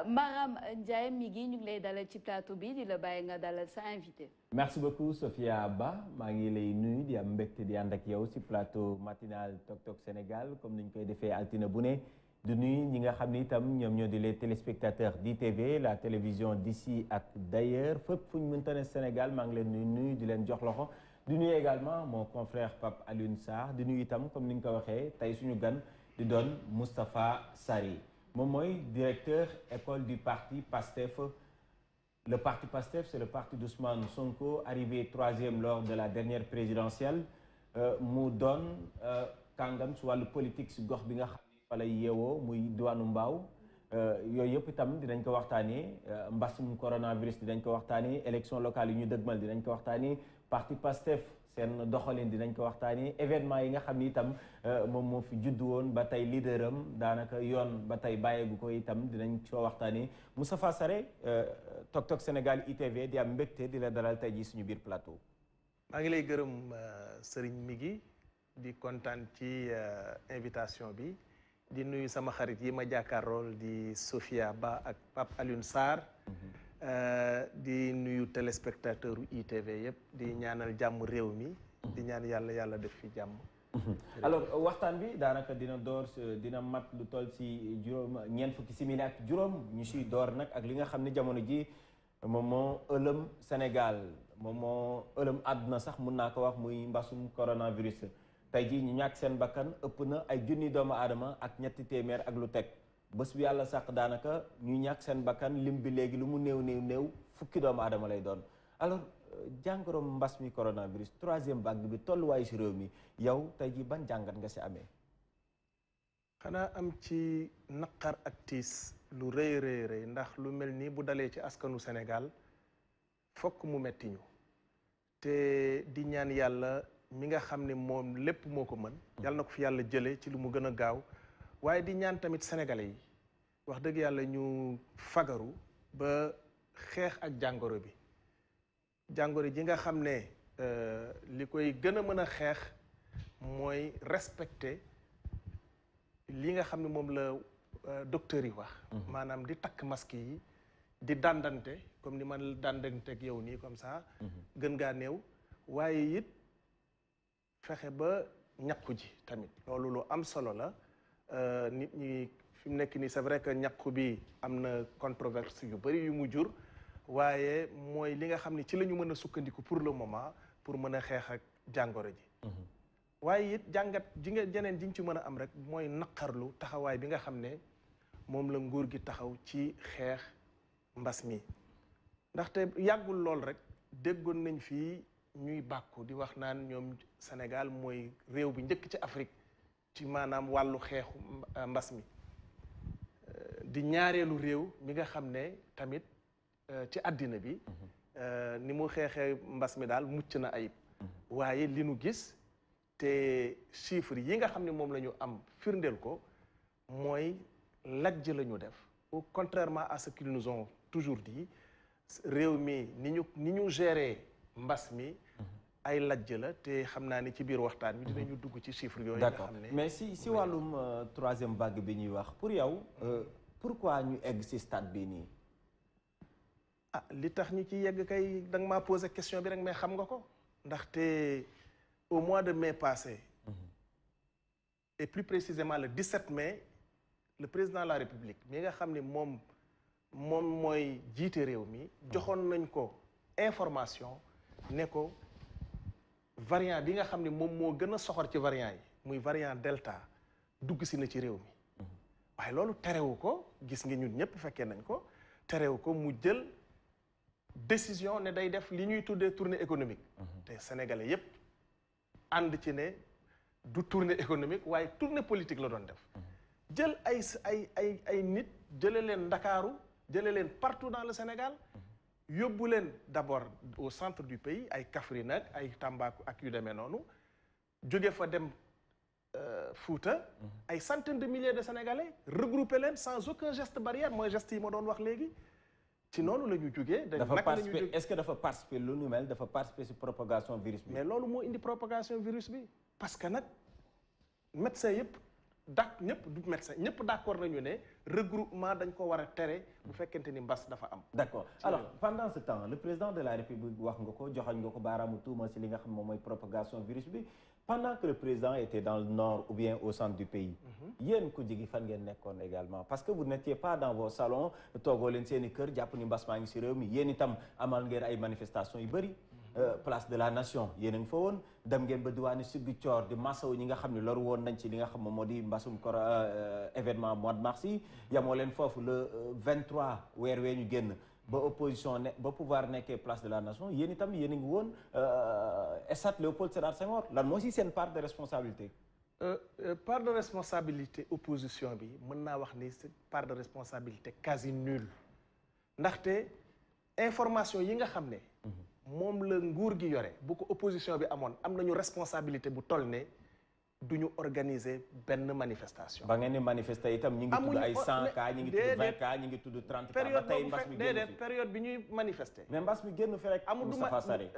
Maram Ndiaye mi ngi ñu ngi lay dalal ci plateau bi di la bàyyi nga dalal sa invité. merci beaucoup Sophia Ba maa ngi lay nuyu di am mbégte di ànd ak yow ci plateau matinal Tok Tok Sénégal comme ni ñu koy defee altine bu ne di nuyu ñi nga xam ni itam ñoom ñoo di les téléspectateurs d'ITV la télévision d'ici ak d'ailleurs fépp fu ñu mënta ne Sénégal maa ngi leen nuyu di leen jox loxo di nuyu également mon confrère Pape Alioune Sarr di nuyu itam comme ni nga ko waxee tey suñu gan di doon Moustapha Sarré moom mooy directeur école du parti PASTEF. Le parti PASTEF, c'est le parti d'Ousmane Sonko, arrivé 3e lors de la dernière présidentielle. mu doon kàngam si wàllu politique si gox bi nga xam ne fa lay yeewoo muy diwaanu Mbaaw yooyu yëpp itam dinañ ko waxtaanee mbasum coronavirus dinañ ko waxtaanee élection locale yi ñu dëgmal dinañ ko waxtaanee parti PASTEF seen doxalin dinañ ko waxtaanee événement yi nga xam ni itam moom moo fi juddu woon ba tey leader am daanaka yoon ba tey bàyyeegu ko itam dinañ ko waxtaanee Moustapha Sarré Tok Tok Sénégal ITV di am mbégte di la dalal tey jii suñu biir plateau. maa ngi lay gërëm Serigne Migui di kontaan ci invitation bi di nuyu sama xarit yi ma jàkkaarlool di Sophia Ba ak Pape Alioune Sarr. di nuyu téléspectateur u ITV yëpp di ñaanal jàmm réew mi di ñaan yàlla def fi jàmm alors waxtaan bi daanaka dina mat lu toll si ñeent fukki simili ak juróom ñu siy door nag ak li nga xam ne jamono ji moom moo ëlëm Sénégal moom moo ëlëm àdduna sax mun naa ko wax muy mbasum coronavirus tey jii ñu ñàkk seen bakkan ëpp na ay junni doomu aadama ak ñetti téeméer ak lu teg bés bi yàlla sàq daanaka ñu ñàkk seen bakkan lim bi léegi lu mu néew fukki doomu aadama lay doon alors jàngoro mbas mi coronavirus 3e vague bi tolluwaay si réew mi yow tey ji ban jàngat nga si amee. xanaa am ci naqar ak tiis lu rëy ndax lu mel nii bu dalee ci askanu Sénégal fokk mu metti ñu te di ñaan yàlla mi nga xam ne moom lépp moo ko mën. yàlla na ko fi yàlla jëlee ci lu mu gën a gaaw. waaye di ñaan tamit sénégalais yi wax dëgg yàlla ñu fagaru ba xeex ak jàngoro bi ji nga xam ne li koy gën a mën a xeex mooy respecter li nga xam ne moom la docteur yi wax maanaam di takk masque yi di dandante comme ni man dandante ak yow nii comme ça gën ngaa néew waaye it fexe ba ñàkku ji tamit loolu lu am solo la nit ñi fi mu nekk nii c'est vrai que ñàkku bi am na controverse yu bëri yu mu jur waaye mooy li nga xam ne ci la ñu mën a sukkandiku pour le moment pour mën a xeex ak jàngoro ji waaye it jàngat ji nga jeneen ji ñu ci mën a am rek mooy naqarlu taxawaay bi nga xam ne moom la nguur gi taxaw ci xeex mbas mi ndaxte yàggul lool rek déggoon nañ fii ñuy bàkku di wax naan ñoom Sénégal mooy réew bi njëkk ci Afrique ci maanaam wàllu xeexu mbas mi di ñaareelu réew mi nga xam ne tamit ci àddina bi ni mu xeexee mbas mi daal mucc na ayib waaye li nu gis te chiffres yi nga xam ne moom la ñu am firndeel ko mooy lajj la ñu def contrairement à ce qu'ils nous ont toujours dit réew mi ni ñu gérer mbas mi ay lajj la te xam naa ni ci biir waxtaan bi dinañu dugg ci chiffres yooyu nga xam ne mais si wàllum 3e vague bi ñuy wax pour yow pourquoi ñu egg si stade bi nii ah li tax ñu ci yegg kay da nga maa posé question bi rek mais xam nga ko ndaxte au mois de mai passé et plus précisément le 17 mai le président de la République mi nga xam ne moom mooy jiite réew mi joxoon nañ ko information ne ko variant bi nga xam ne moom moo gën a soxor ci variant yi muy variant delta dugg si na ci réew mi waaye loolu terewu ko gis nga ñun ñëpp fekkee nañ ko terewu ko mu jël décision ne day def li ñuy tuddee tournée économique te sénégalais yépp ànd ci ne du tournée économique waaye tournée politique la doon def jël ay nit jële leen Ndakaaru jële leen partout dans le Sénégal yóbbu leen d'abord au centre du pays ay Kaffrine ak ay Tamba ak yu demee noonu jóge fa dem Fouta ay centaines de milliers de Sénégalais regroupé leen sans aucun geste barrière mooy geste yi ma doon wax léegi ci noonu la ñu jógee est-ce que dafa participer lu nu mel dafa participer ci propagation virus bi mais loolu moo indi propagation virus bi parce que nag médecin yëpp ñëpp du médecin ñëpp d'accord nañu ne regroupement dañ ko war a tere bu fekkente ni mbas dafa am. D'accord alors pendant ce temps le président de la République wax nga ko joxañ nga ko baaraamu tuuma si li nga xam moom mooy propagation virus bi pendant que le président était dans le nord ou bien au centre du pays. yéen ku jigi fan ngeen nekkoon également parce que vous n'étiez pas dans vos salons toogoo leen seen i kër jàpp ni mbas maa ngi si réew mi yéen itam amal ngeen ay manifestations yu bëri. place de la nation yéen a ngi fa woon dem ngeen ba diwaani Ziguinchor di masawu ñi nga xam ne loru woon nañ ci li nga xam moom moo di mbasum événement mois de mars yi yamoo leen foofu le 23 weer wee ñu génn ba opposition ne ba pouvoir nekkee place de la nation yéen itam yéen a ngi woon stade Léopold Sédar Senghor lan moo si seen part de responsabilité. Part de responsabilité opposition bi mën naa wax ni c'est part de responsabilité quasi nulle ndaxte information yi nga xam ne. moom la nguur gi yore bu ko opposition bi amoon am nañu responsabilité bu toll ne du ñu organiser benn manifestation. ba ngeen di manifester itam ñi ngi tudd ay 100 cas ñi ngi tudd 20 cas ñi ngi tudd 30 cas ba tey mbas mi génn fi période bi ñuy manifester. mais mbas mi génn fi rek. Moustapha Sarré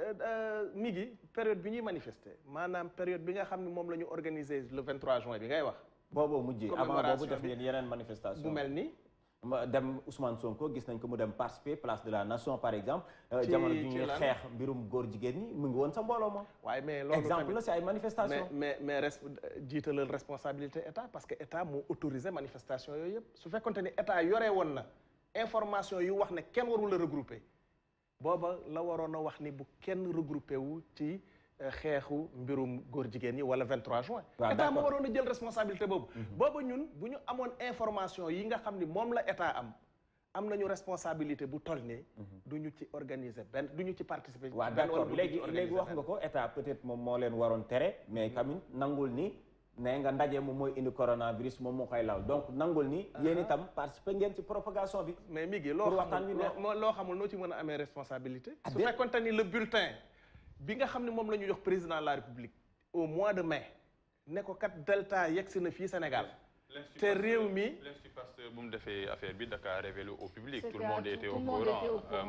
mi ngi période bi ñuy manifester maanaam période bi nga xam ne moom la ñu organiser le 23 juin bi ngay wax. boobu mujjee avant boobu def ngeen yeneen manifestation bu mel ni. dem Ousmane Sonko gis nañ ko mu dem participer place de la nation par exemple. jamono ji ñuy xeex mbirum góor jigéen ñi mu ngi woon sa mbooloo ma. waaye mais loolu exemple la si ay manifestation mais jiitalal responsabilité état parce que état moo autorisé manifestation yooyu yëpp su fekkonte ni état yore woon na information yu wax ne kenn warul a regrouper booba la waroon a wax ni bu kenn regrouper wu ci xeexu mbirum góor jigéen ñi wala 23 juin. état moo waroon a jël responsabilité boobu. booba ñun bu ñu amoon information yi nga xam ni moom la état am nañu responsabilité bu toll ne. du ñu ci organiser benn du ñu ci participer. waaw d'accord léegi wax nga ko état peut-être moom moo leen waroon tere mais tamit nangul ni ne nga ndaje moom mooy indi coronavirus moom moo koy laal donc nangul ni. yéen itam participer ngeen ci propagation bi. mais mi ngi loo xamul noo ci mën a amee responsabilité. su fekkonte ni le bulletin. bi nga xam ne moom la ñu jox président de la République au mois de mai ne ko kat Delta yegsi na fii Sénégal te réew mi l'Institut Pasteur bu mu defee affaire bi Dakar révélé au public tout le monde était au courant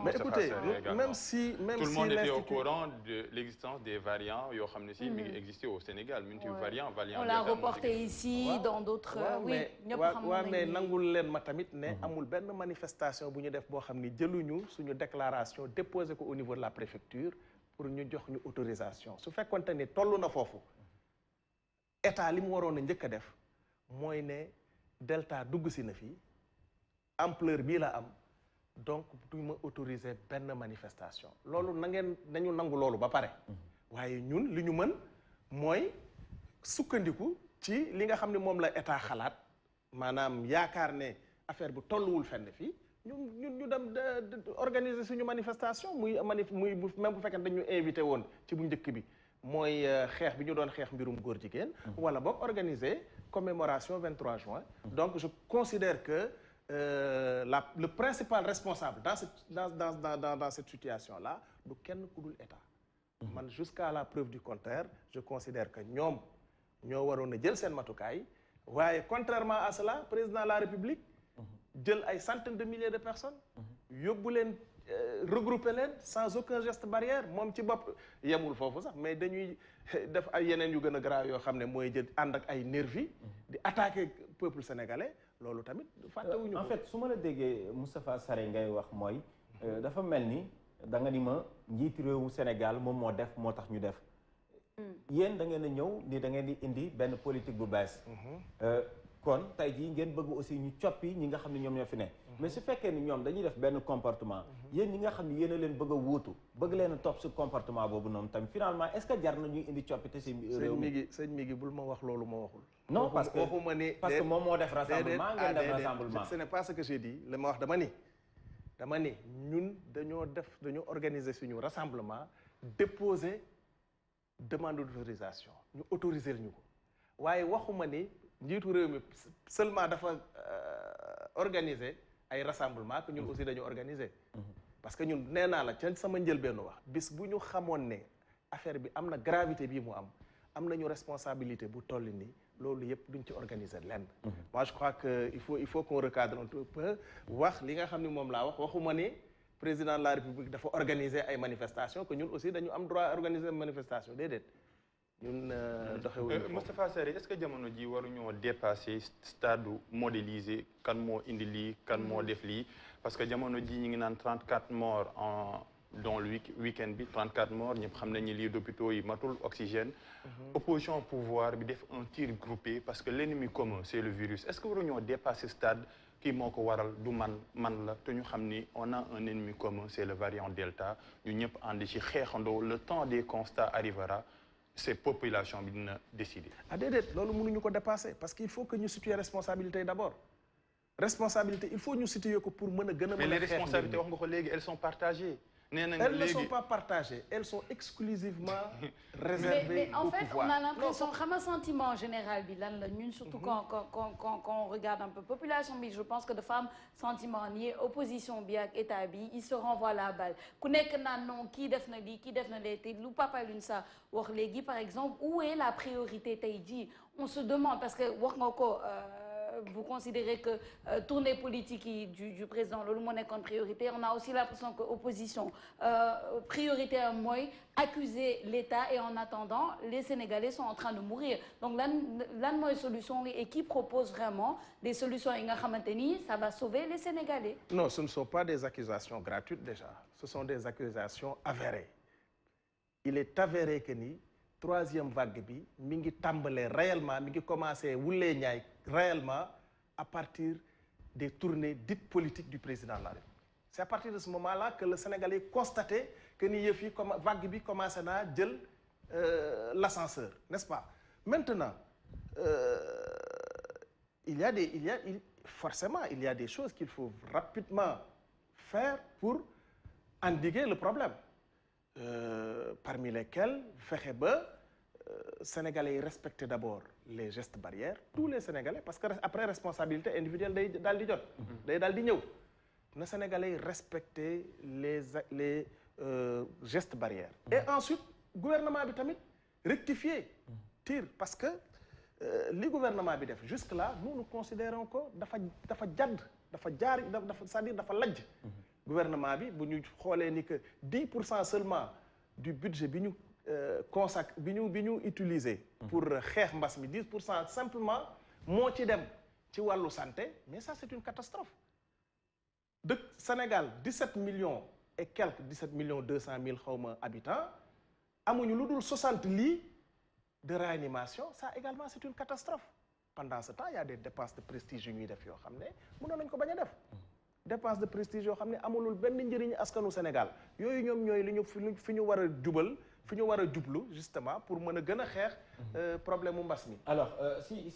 mais écoutez même si tout le monde était au courant de l'existence des variants yoo xam ne si mi ngi existé au Sénégal multivariants variants on l'a reporté ici dans d'autres oui ñëpp xam waaw mais nangul leen ma tamit ne amul benn manifestation bu ñu def boo xam ni jëluñu suñu déclaration déposé ko au niveau de la préfecture pour ñu jox ñu autorisation su fekkonte ni toll na foofu état li mu waroon a njëkk a def mooy ne Delta dugg si na fii ampleur bii la am donc du ma autoriser benn manifestation loolu nañu nangu loolu ba pare waaye ñun li ñu mën mooy sukkandiku ci li nga xam ne moom la état xalaat maanaam yaakaar ne affaire bu tolluwul fenn fii ñu dem organiser suñu manifestation muy même bu fekkee dañu invité woon ci bu njëkk bi mooy xeex bi ñu doon xeex mbirum góor jigéen wala boog organiser commémoration 23 juin donc je considère que le principal responsable dans cette situation là du kenn ku dul état man jusqu'à la preuve du contraire je considère que ñoom ñoo waroon a jël seen matukaay waaye contrairement à cela président de la République jël ay centaines de milliers de personnes yóbbu leen regrouper leen sans aucun geste barrière moom ci bopp yemul foofu sax mais dañuy def ay yeneen yu gën a grave yoo xam ne mooy jël ànd ak ay nervi di attaquer peuple sénégalais loolu tamit fàttewuñu ko. En fait su ma la déggee Moustapha Sarré ngay wax mooy dafa mel ni da nga ni ma njiitu réewu Sénégal moom moo def moo tax ñu def yéen da ngeen a ñëw ni da ngeen di indi benn politique bu bees kon tey jii ngeen bëgg aussi ñu coppi ñi nga xam ne ñoom ñoo fi ne mais su fekkee ni ñoom dañuy def benn comportement yéen ñi nga xam ne yéen a leen bëgg a wuutu bëgg leen a topp si comportement boobu noonu tamit finalement est-ce que jar na ñuy indi coppite si réew mi sëñ mi gi bul ma wax loolu ma waxul non parce que waxuma ni parce que moom moo def rassemblement ngeen def rassemblement ce n'est pas ce que j'ai dit li ma wax dama ni ñun dañoo organiser suñu rassemblement déposer demande d'autorisation ñu autoriser ñu ko waaye waxuma ni njiitu réew mi seulement dafa organiser ay rassemblement que ñun aussi dañu organiser parce que ñun nee naa la ca sama njëlbeenu wax bis bu ñu xamoon ne affaire bi am na gravité bii mu am nañu responsabilité bu toll nii loolu yëpp duñ ci organiser lenn moi je crois que il faut qu'on recadre un peu wax li nga xam ne moom laa waxuma ni président de la République dafa organiser ay manifestations que ñun aussi dañu am droit organiser manifestation déedéet ñun doxewuñu Moustapha Sarré est-ce que jamono ji waruñoo dépasser stade modélisé kan moo indi lii kan moo def lii parce que jamono ji ñu ngi naan 34 morts dans le week-end bi 34 morts ñëpp xam nañu lii d'hôpitaux yi matul oxygène. Opposition au pouvoir bi def un tir groupé parce que l'ennemi commun c'est le virus est-ce que waruñoo dépasser stade kii moo ko waral du man la te ñu xam ni on a un ennemi commun c'est le variant Delta ñu ñëpp ànd ci xeexandoo le temps des constats arrivera. Ces populations bi dina décider. ah déedéet loolu mënuñu ko dépasser parce qu'il faut que ñu situer responsabilité d'abord responsabilité il faut ñu situer ko pour mën a gën a. mais les responsabilités wax nga ko léegi elles sont partagées. nee nañ elles ne sont pas partagées elles sont exclusivement réservées mais en au fait pouvoir. on a l'impression xam nga sentiment général bi lan la ñun surtout quand on regarde un peu population bi je pense que dafa am sentiment ni opposition bi ak état bi ils se renvoient la balle ku nekk naan non kii def na lii kii def na lee te lu Papa Alioune Sarr wax léegi par exemple où est la priorité tey jii on se demande parce que wax nga ko vous considérez que tournée politique yi du président loolu moo nekkoon priorité on a aussi l'impression que opposition prioritaire mooy accuser l'État et en attendant les Sénégalais sont en train de mourir donc lan mooy solution et qui propose vraiment des solutions yi nga xamante ni ça va sauver les Sénégalais. Non, ce ne sont pas des accusations gratuites déjà ce sont des accusations avérées il est avéré que ni troisième vague bi mi ngi tàmbalee réellement mi ngi commencé wulee ñaay réellement à partir des tournées dites politiques du président de la République c'est à partir de ce moment-là que le Sénégalais constaté que ni yëf yi comme vague bi commencé naa jël l'ascenseur n'est-ce pas maintenant forcément il y a des choses qu'il faut rapidement faire pour endiguer le problème parmi lesquels fexe ba Sénégalais yi respecter d'abord les gestes barrières tous les Sénégalais parce que après responsabilité individuelle day daal di jot day daal di ñëw na Sénégalais yi respecter les gestes barrières et ensuite gouvernement bi tamit rectifier tir parce que li gouvernement bi def jusque là nous considérons que dafa jadd dafa jaar c'est-à-dire dafa lajj gouvernement bi bu ñu xoolee ni que 10% seulement du budget bi ñu bi ñu utiliser pour xeex mbas mi 10% simplement moo ci dem ci wàllu santé mais ça c'est une catastrophe dëkk Sénégal 17 millions et quelques 17 millions 200 000 xawma habitants amuñu lu dul 60 lits de réanimation ça également c'est une catastrophe pendant ce temps il y a des dépenses de prestige yu ñuy def yoo xam ne mënoon nañu ko bañ a def dépense de prestige yoo xam ne amulul benn njëriñ askanu Sénégal yooyu ñoom ñooy li ñu fi ñu war a jubal fi ñu war a jublu justement pour mën a gën a xeex problème mu mbas mi. alors si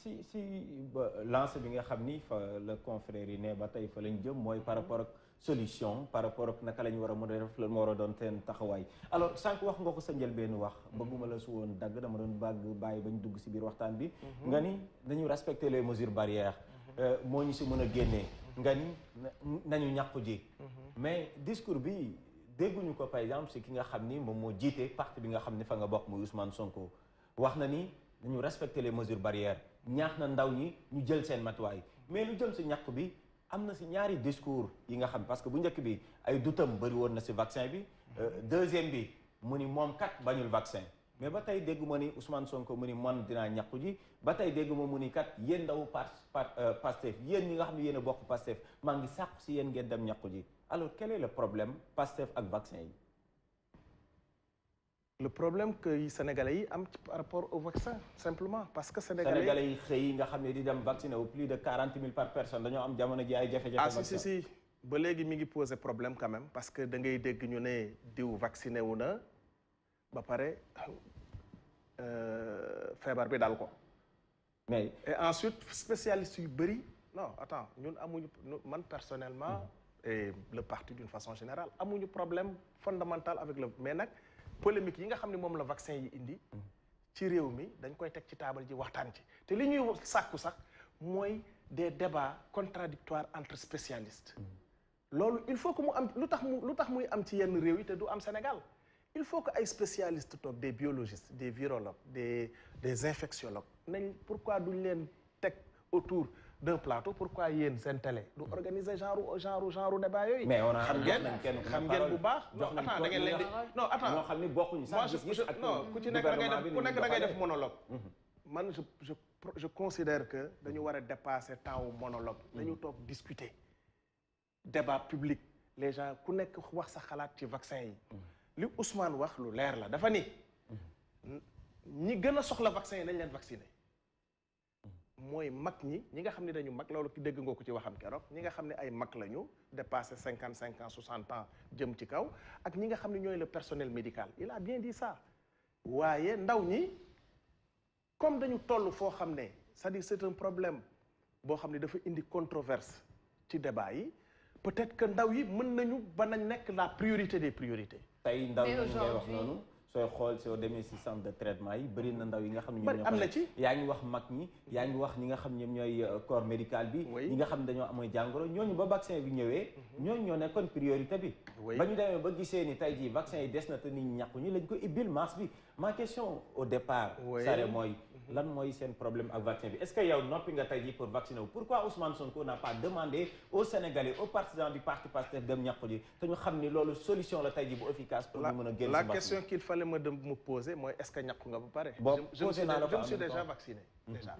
lancé bi nga xam ni fa le confrère yi ne ba tey fa lañ jëm mooy par rapport ak solution par rapport ak naka la ñu war a mën a def lan moo war a doon seen taxawaay alors sànq wax nga ko sa njëlbéenu wax bëgguma la su woon dagg dama doon bàyyi bañ dugg si biir waxtaan bi nga ni dañu respecter les mesures barrières moo ñu si mën a génnee nga ni nañu ñàkku ji mais discours bi dégguñu ko par exemple si ki nga xam ni moom moo jiite parti bi nga xam ni fa nga bokk muy Ousmane Sonko wax na ni dañu respecter les mesures barrières ñaax na ndaw ñi ñu jël seen matuwaay mais lu jëm si ñàkk bi am na si ñaari discours yi nga xam parce que bu njëkk bi ay dutam bëri woon na si vaccin bi deuxième bi mu ni moom kat bañul vaccin mais ba tey déggu ma ni Ousmane Sonko mu ni man dinaa ñàkku ji ba tey déggu ma mu ni kat yéen ndaw Pastef yéen ñi nga xam ne yéen a bokk Pastef maa ngi sàkku si yéen ngeen dem ñàkku ji alors quel est le problème Pastef ak vaccin yi. le problème que sénégalais yi am par rapport au vaccin simplement parce que sénégalais yi xëy nga xam ne di dem vacciner au plus de 40 000 par personne dañoo am jamono ji ay jafe-jafe. ah si ba léegi mi ngi poser problème quand même parce que da ngay dégg ñu ne diw vacciné wu na ba pare feebar bi dal ko. mais et ensuite spécialistes yu bëri non attends ñun amuñu man personnellement et le parti d'une façon générale amuñu problème fondamental avec le mais nag polémique yi nga xam ne moom la vaccin yi indi ci réew mi dañ koy teg ci taabal ji waxtaan ci te li ñuy sàkku sax mooy des débats contradictoires entre spécialistes loolu il faut que mu am lu tax muy am ci yenn réew yi te du am Sénégal il faut que ay spécialistes toog des biologistes des virologues des infectiologues nañ pourquoi duñ leen teg autour d'un plateau pourquoi yéen seen télé du organiser genre débat yooyu. mais on a xam ngeen bu baax. jox nañ attends da ngeen leen di non attends ñoo xam ni bokkuñu sax gis-gis ak non ku ci nekk da ngay def monologue. man je considère que dañu war a dépasser temps wu monologue. dañu toog discuter débat public les gens ku nekk wax sa xalaat ci vaccin yi. li Ousmane wax lu leer la dafa ni ñi gën a soxla vaccin yi nañ leen vacciner. mooy mag ñi nga xam ne dañu mag loolu ki dégg nga ko ci waxam keroog ñi nga xam ne ay mag lañu dépassé 55 ans 60 ans jëm ci kaw ak ñi nga xam ne ñooy le personnel médical il a bien dit ça waaye ndaw ñi comme dañu toll foo xam ne c'est-à-dire c'est un problème boo xam ne dafa indi controverse ci débat yi peut-être que ndaw yi mën nañu ba nañ nekk la priorité des priorités. tey ndaw ñi ngay wax noonu. sooy xool soo demee si centre de traitement yi bëri na ndaw yi nga xam ne ñoom am na ci yaa ngi wax mag ñi yaa ngi wax ñi nga xam ñoom ñooy corps médical bi ñi nga xam ne dañoo amoon jàngoro ñooñu ba vaccin bi ñëwee ñooñu ñoo nekkoon priorité bi ba ñu demee ba gisee ni tey jii vaccin yi des na te nit ñi ñàkkuñu lañ ko ibbil masse bi ma question au départ Sare mooy lan mooy seen problème ak vaccin bi est-ce que yow noppi nga tey jii pour vacciner wu pourquoi Ousmane Sonko n'a pas demandé aux Sénégalais aux partisans du parti Pastef dem ñàkku ji te ñu xam ni loolu solution la tey jii bu efficace pour ñu mën a génn la question qu'il fallait me poser moi est-ce que ñàkku nga ba pare je me suis déjà vacciné déjà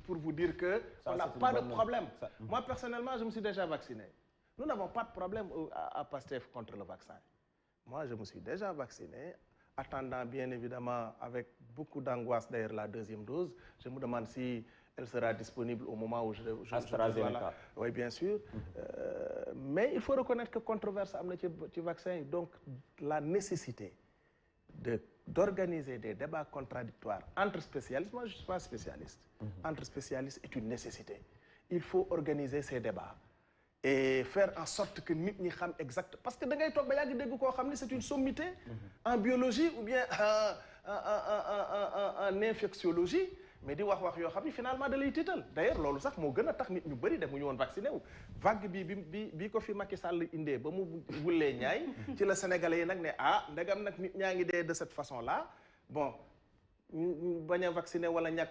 pour vous dire que on n'a pas de problème moi personnellement je me suis déjà vacciné nous n'avons pas de problème à Pastef contre le vaccin moi je me suis déjà vacciné attendant bien évidemment avec beaucoup d'angoisse d'ailleurs la deuxième dose je me demande si elle sera disponible au moment où je AstraZeneca. Oui bien sûr mais il faut reconnaître que controverse am na ci vaccin yi donc la nécessité d'organiser des débats contradictoires entre spécialistes moi je suis pas spécialiste entre spécialistes est une nécessité il faut organiser ces débats et faire en sorte que nit ñi xam exact parce que da ngay toog ba yàgg dégg koo xam ni c'est une sommité en biologie ou bien en infectiologie mais di wax yoo xam ni finalement da lay tiital d'ailleurs loolu sax moo gën a tax nit ñu bëri dem ñu woon vacciné wu vague bi ko fi Macky Sall indee ba mu wullee ñaay ci la sénégalais yi nag ne ndegam nag nit ñaa ngi dee de cette façon là bon bañ a vacciné wala ñàkk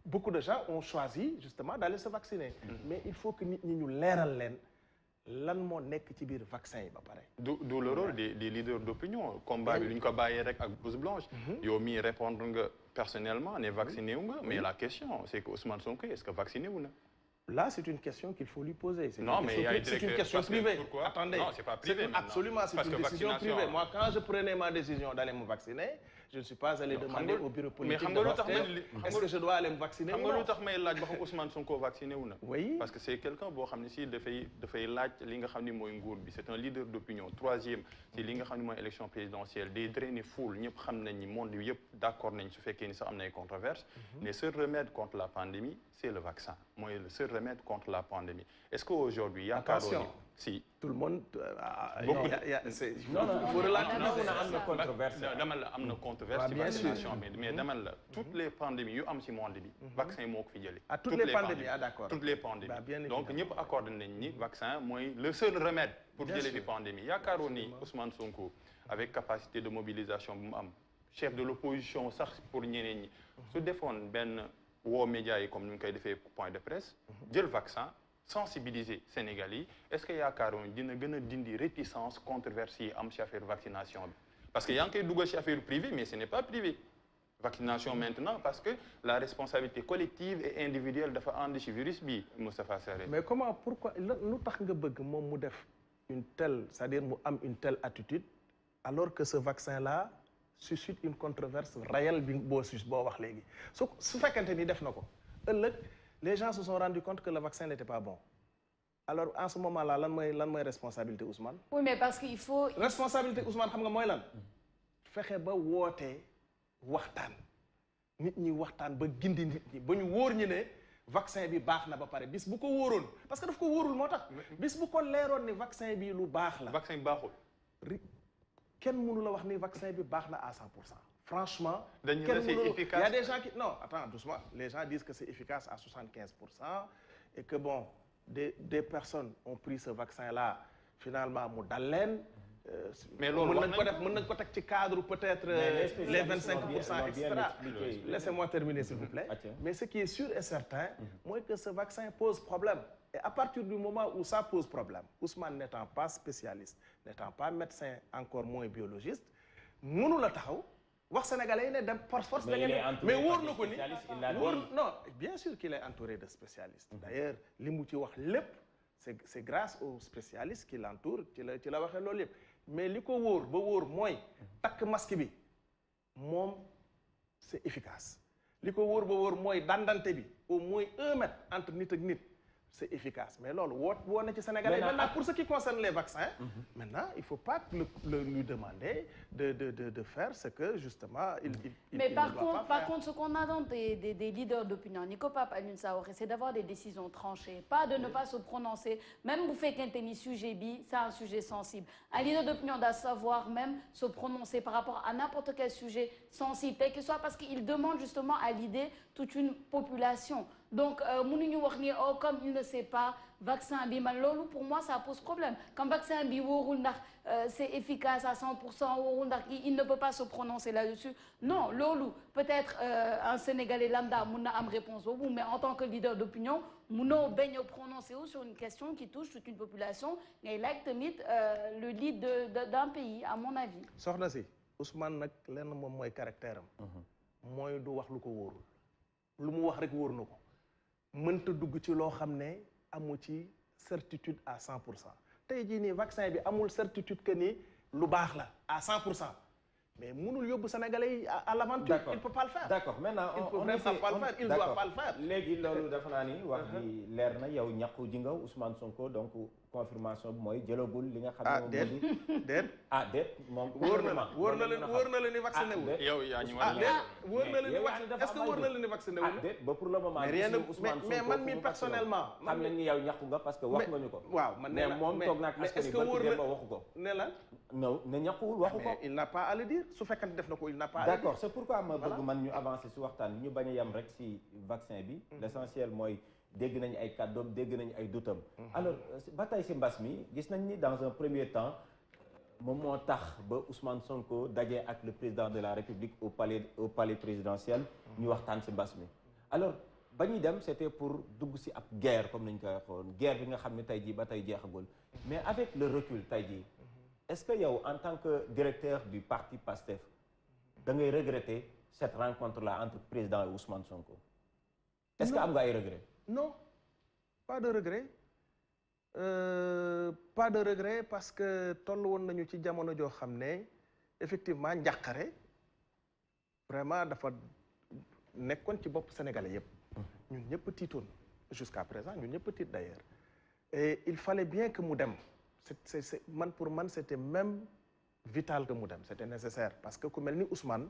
beaucoup de gens ont choisi justement d'aller se vacciner mais il faut que nit ñi ñu leeral leen lan moo nekk ci biir vaccin yi ba pare du le rôle des leaders d'opinion combat bi lu ñu ko bàyyee rek ak blouse blanche yow mii répondre nga personnellement ne vacciné wu nga mais la question c'est que Ousmane Sonko est-ce que vacciné wu na là c'est une question qu'il faut lui poser c'est une question privée attendez non c'est pas privé absolument c'est une décision privée moi quand je prenais ma décision d'aller me vacciner je ne suis pas allé demander au bureau politique de Pastef est-ce que je dois aller me vacciner xam nga lu tax may laaj ba xam Ousmane Sonko vacciné wu na oui parce que c'est quelqu'un boo xam ne si dafay laaj li nga xam ni mooy nguur bi c'est un leader d'opinion troisième ci li nga xam ne mooy élection présidentielle day drainer foule ñëpp xam nañ ni monde bi yëpp d'accord nañ su fekkee ni sax am na ay controverses mais seul remède contre la pandémie c'est le vaccin mooy le seul remède contre la pandémie est-ce que aujourd'hui yaakaaroo ni si tout le monde non il faut relativiser am na controverse dama la am na controverse ci vaccination mais dama la toutes les pandémies yu am ci monde bi vaccin moo ko fi jëlee toutes les pandémies d'accord toutes les pandémies donc ñëpp accordé nañ ni vaccin mooy le seul remède pour jëlee fi pandémie yaakaaroo ni Ousmane Sonko avec capacité de mobilisation bu mu am chef de l'opposition sax pour ñeneen ñi su defoon benn woo médias yi comme ni mu koy defee point de presse jël vaccin sensibiliser Sénégalais yi est-ce que yaakaaroon dina gën a dindi réticence controverse yi am ci affaire vaccination bi parce que yaa ngi koy dugal ci affaire privée mais ce n'est pas privé vaccination maintenant parce que la responsabilité collective et individuelle dafa ànd ci virus bi Moustapha Sarré mais comment pourquoi lu tax nga bëgg moom mu def une telle c'est-à-dire mu am une telle attitude alors que ce vaccin là suscite une controverse réelle bi boo wax léegi su fekkente ni def na ko ëllëg les gens se sont rendus compte que le vaccin n'était pas bon alors en ce moment là lan mooy responsabilité Ousmane oui mais parce qu'il faut responsabilité Ousmane xam nga mooy lan fexe ba wootee waxtaan nit ñi waxtaan ba gindi nit ñi ba ñu wóor ñi ne vaccin bi baax na ba pare bis bu ko wóoroon parce que daf ko wóorul moo tax bis bu ko leeroon ni vaccin bi lu baax la vaccin bi baaxul kenn mënu la wax ni vaccin bi baax na à 100% franchement dañu ne c'est efficace il y a des gens qui non attends doucement les gens disent que c'est efficace à 75% et que bon des personnes ont pris ce vaccin là finalement mu dal leen mais loolu mën nañ ko teg ci cadre peut-être les 25% extra. Laissez-moi terminer s'il vous plaît. Mais ce qui est sûr et certain mooy que ce vaccin pose problème. Et à partir du moment où ça pose problème, Ousmane n'étant pas spécialiste, n'étant pas médecin, encore moins biologiste, mënu la taxaw wax sénégalais yi ne dem par force da ngeen mais wóor na ko ni non bien sûr qu'il est entouré de spécialistes. D'ailleurs li mu ci wax lépp c'est grâce aux spécialistes qui l'entourent ci la waxee loolu yëpp. Mais li ko wóor ba wóor mooy takk masque bi moom c'est efficace. Li ko wóor ba wóor mooy dandante bi au moins 1 mètre entre nit ak nit. C'est efficace. Mais là, on est Sénégalais. Maintenant, pour ce qui concerne les vaccins, maintenant, il ne faut pas lui demander de faire ce que, justement, Mais par contre, ce qu'on attend des leaders d'opinion, Nico Pape Alioune Saoré, c'est d'avoir des décisions tranchées, pas de ne pas se prononcer. Même vous faites qu'un sujet bi, c'est un sujet sensible. Un leader d'opinion doit savoir même se prononcer par rapport à n'importe quel sujet sensible, quel que soit, parce qu'il demande justement à l'idée toute une population. Donc, comme il ne sait pas, vaccin bi man lolu pour moi ça pose problème. Quand vaccin bi worul ndax c'est efficace à 100%, worul ndax il ne peut pas se prononcer là-dessus. Non, lolu peut-être un Sénégalais lambda muna am réponse au bout, mais en tant que leader d'opinion, muno bañ prononcer sur une question qui touche toute une population, ngay like tamit le lead d'un pays à mon avis. Soxna si Ousmane nak lenn mom moy caractère am. Moy du wax lu ko worul. Lu mu wax rek wóor na ko. Mënta dugg ci loo xam ne amu ci certitude à 100%. Tey jii nii vaccin bi amul certitude que ni lu baax la à 100%. Mais mënul yóbbu Sénégalais yi à l'aventure. Il peut pas le faire. D'accord. Maintenant il peut vraiment pas le faire. Il doit pas le faire. Léegi loolu dafa naa ni wax ji leer na yow ñàkku ji nga Ousmane Sonko donc confirmation bi mooy jëlagul li nga xam ne moom déet moom wóor na leen ni vacciné wu. yow yaa ñu wóor na leen ni est-ce que wóor na leen ni vacciné wu. déet ba pour le moment mais man mi personnellement xam nañ ni yow ñàkku nga parce que wax nga ñu ko. waaw man mais moom toog naag askan wi ba ci waxu ko. ne la non ne ñàkkuwul waxu ko. il n'a pas à le dire su fekkante def na ko il n'a pas à le dire. D'accord, c'est pourquoi ma bëgg man ñu avancer si waxtaan bi ñu bañ a yem rek si vaccin bi. L'essentiel mooy dégg nañ ay kàddoom dégg nañ ay dutam. Alors ba tey si mbas mi gis nañ ni dans un premier temps moom moo tax ba Ousmane Sonko daje ak le président de la République au palais présidentiel ñu waxtaan si mbas mi. Alors ba ñuy dem c'était pour dugg si ab guerre comme nañ koy waxoon guerre bi nga xam ne tey jii ba tey jeexagul mais avec le recul tey jii est-ce que yow en tant que directeur du parti PASTEF da ngay regretter cette rencontre-là entre président et Ousmane Sonko. Est-ce que am nga ay regret? Non, pas de regret. Pas de regret parce que toll woon nañu ci jamono joo xam ne effectivement njàqare vraiment dafa nekkoon ci bopp sénégalais yépp. Ñun ñëpp tiitoon jusqu'à présent ñun ñëpp tiit d'ailleurs. Et il fallait bien que mu dem. Pour man c'était même vital que mu dem, c'était nécessaire parce que ku mel ni Ousmane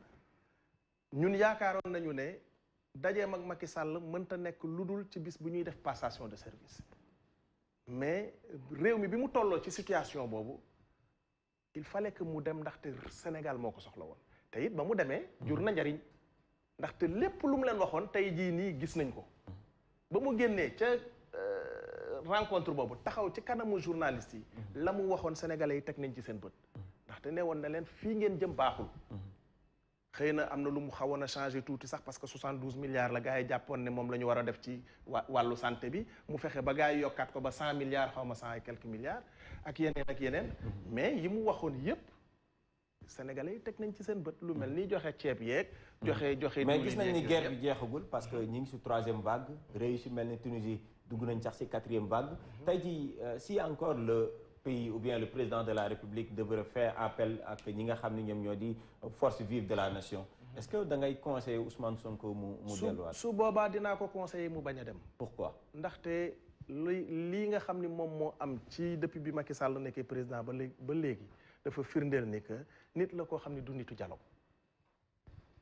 ñun yaakaaroon nañu ne dajeem ak Macky Sall mënta nekk lu dul ci bis bu ñuy def passation de service. Mais réew mi bi mu tolloo ci situation boobu il fallait que mu dem ndaxte Sénégal moo ko soxla woon te it ba mu demee jur na njariñ ndaxte lépp lu mu leen waxoon tey jii nii gis nañ ko ba mu génnee ca rencontre boobu taxaw ci kanamu journaliste yi la mu waxoon sénégalais yi teg nañ ci seen bët ndaxte ne woon na leen fii ngeen jëm baaxul xëy na am na lu mu xawoon a changé tuuti sax parce que 72 milliards la gars yi jàppoon ne moom la ñu war a def ci wàllu santé bi mu fexe ba gars yi yokkaat ko ba 100 milliards xaw ma 100 et quelques milliards ak yeneen mais yi mu waxoon yépp sénégalais yi teg nañ ci seen bët lu mel ni joxe ceeb yeeg joxe mais gis nañ ni guerre bi jeexagul parce que ñi ngi si 3e vague réew si mel ni Tunisie dugg nañ sax si 4e vague tey jii si encore le pays ou bien le président de la République devrait faire appel ak ñi nga xam ne ñoom ñoo di force vive de la nation est-ce que da ngay conseiller Ousmane Sonko mu delluwaat su boobaa dinaa ko conseiller mu bañ a dem. Pourquoi? ndaxte lii nga xam ni moom moo am ci depuis bi Macky Sall nekkee président ba léegi dafa firndeel ni que nit la koo xam ne du nitu dialogue